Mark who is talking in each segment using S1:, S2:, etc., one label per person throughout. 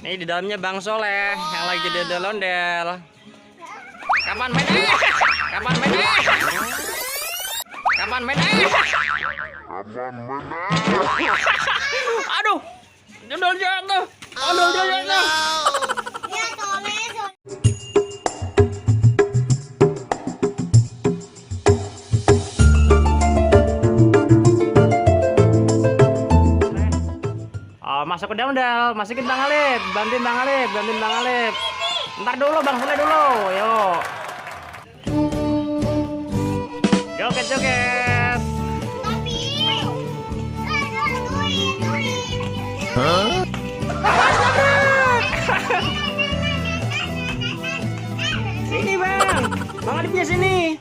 S1: Nih di dalamnya Bang Soleh yang lagi jadi ondel-ondel. Kapan main? Kapan main? Kapan main? Aduh, ondel jatuh. Ondel jatuh. Masuk ke ondel, masukin Bang Alip, bantuin Bang Alip, bantuin Bang Alip. Ntar dulu Bang Soleh dulu, yuk. Joget-joget. Hah? Sini Bang, Bang Alipnya sini.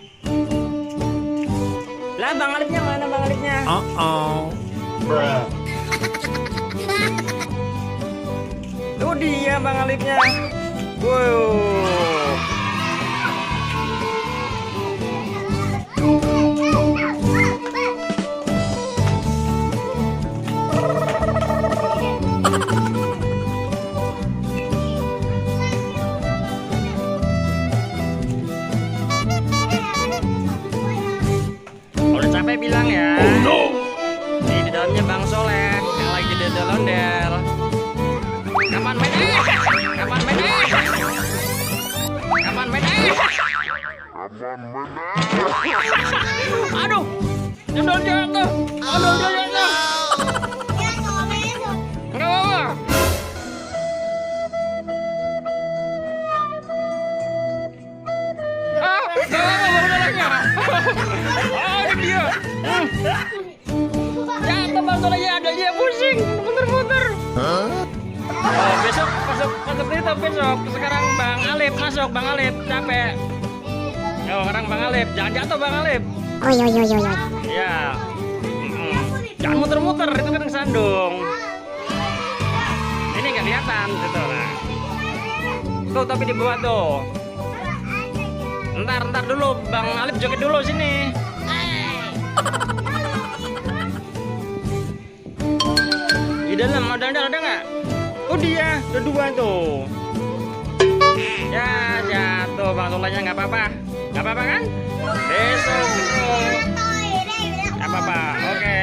S1: Lah Bang Alipnya mana Bang Alipnya? Tuh dia Bang Alipnya. Wow. Udah capek bilang ya.
S2: Oh no.
S1: Nih di dalamnya Bang Soleh yang lagi ondel-ondel. Kapan main? Kapan main? Kapan main? Aduh, ondel jatuh. Ondel jatuh. Enggak apa-apa. Oh, dia. Jatuh Bang Soleh ya, ada dia pusing, muter-muter. Oh, besok masuk itu besok. Sekarang Bang Alip masuk, Bang Alip capek. Yo, sekarang Bang Alip, jangan jatuh Bang Alip.
S3: Oh yo.
S1: Ya. Jangan muter-muter, itu kan sandung. Ini nggak kelihatan gitu lah. Tuh tapi di bawah tuh. Ntar dulu Bang Alip joget dulu sini. Di dalam ada nggak? Oh dia, udah dua tuh. Ya jatuh Bang Solehnya nggak apa-apa. Nggak apa-apa kan? Besok. Nggak apa-apa, oke.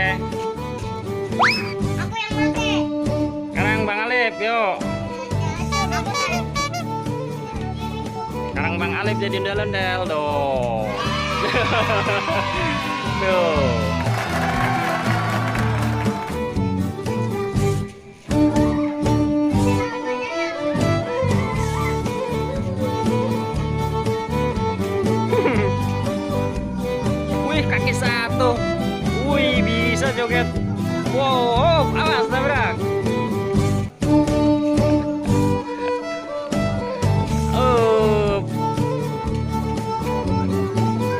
S1: Sekarang Bang Alip, yuk. Sekarang Bang Alip jadi ondel-ondel dong. Tuh. Wih, kaki satu. Wih, bisa joget. Wow, awas tabrak.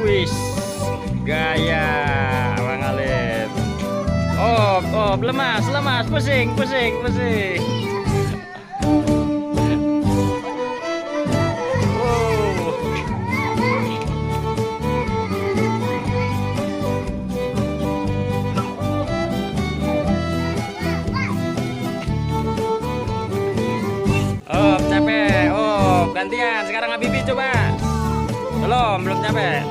S1: Wis, gaya Bang Alip. Lemas, pusing. Capek. Gantian. Sekarang Habibi coba. Belum capek.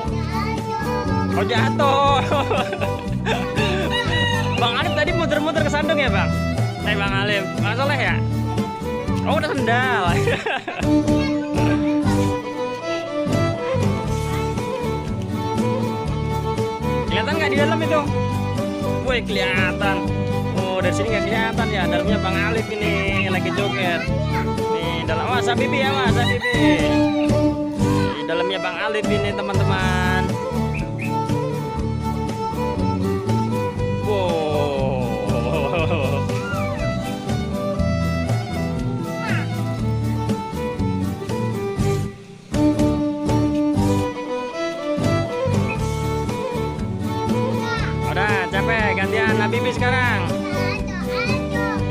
S1: Oh, jatuh. Bang Alip tadi muter-muter ke sandung ya, Bang? Bang Alip. Bang Soleh ya? Oh, udah sendal. Kelihatan nggak di dalam itu? Woi, kelihatan. Oh, dari sini nggak kelihatan ya. Dalamnya Bang Alip ini lagi joget. Nih, dalam Habibi ya, Habibi. Di dalamnya Bang Alip ini, teman-teman. Udah capek, gantian Habibi sekarang.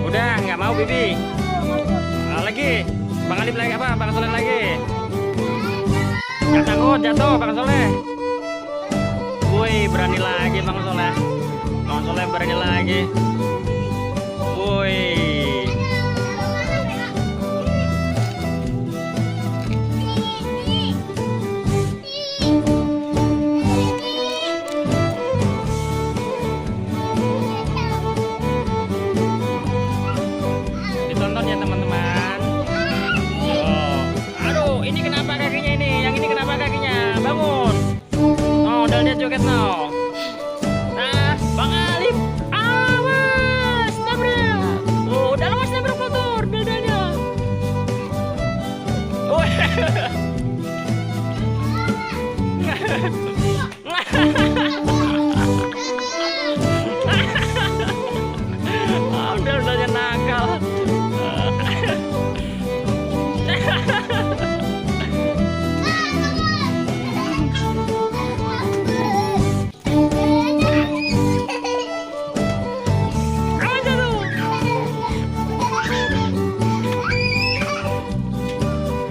S1: Udah nggak mau Bibi. Lagi Bang Alip lagi apa? Bang Soleh lagi. Jangan takut jatuh Bang Soleh. Woi, berani lagi Bang Soleh. Bang Soleh berani lagi. Woi. Ambil dia joget no. Nah, Bang Alif, awas nabrak. Oh, udah awas nabrak motor, dadanya. Oh. Ambil dadanya nakal.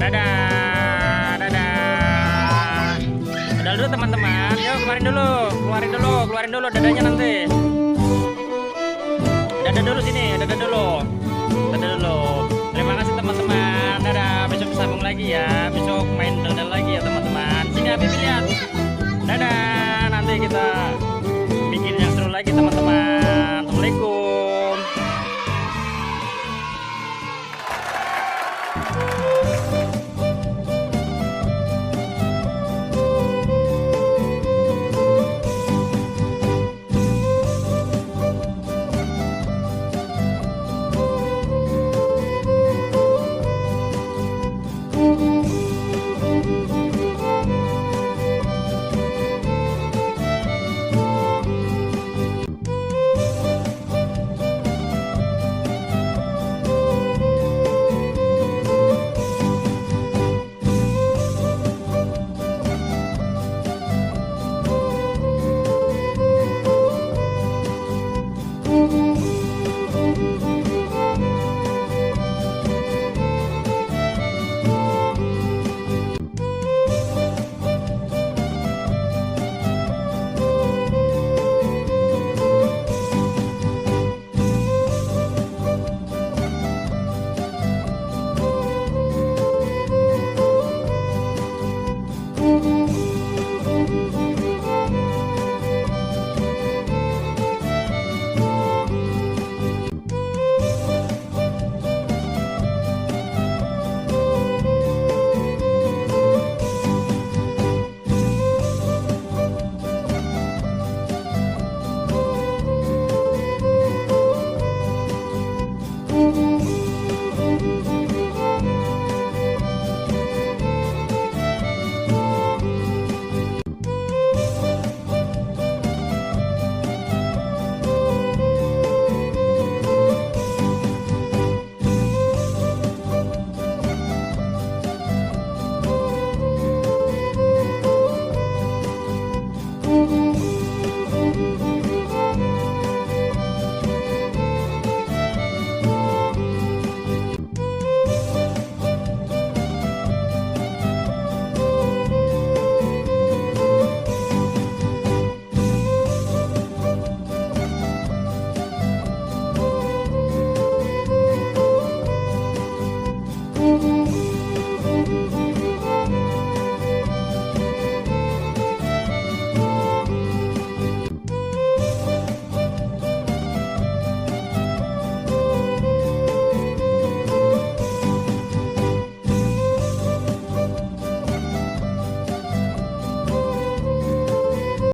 S1: Dadah, dadah. Dadah dulu teman-teman. Yuk keluarin dulu dadanya nanti. Dadah dulu sini, dadah dulu. Dadah dulu. Terima kasih teman-teman. Dadah, besok sambung lagi ya. Besok main daldal lagi ya teman-teman. Sini Habib lihat. Dadah, nanti kita bikin yang seru lagi teman-teman. Assalamualaikum.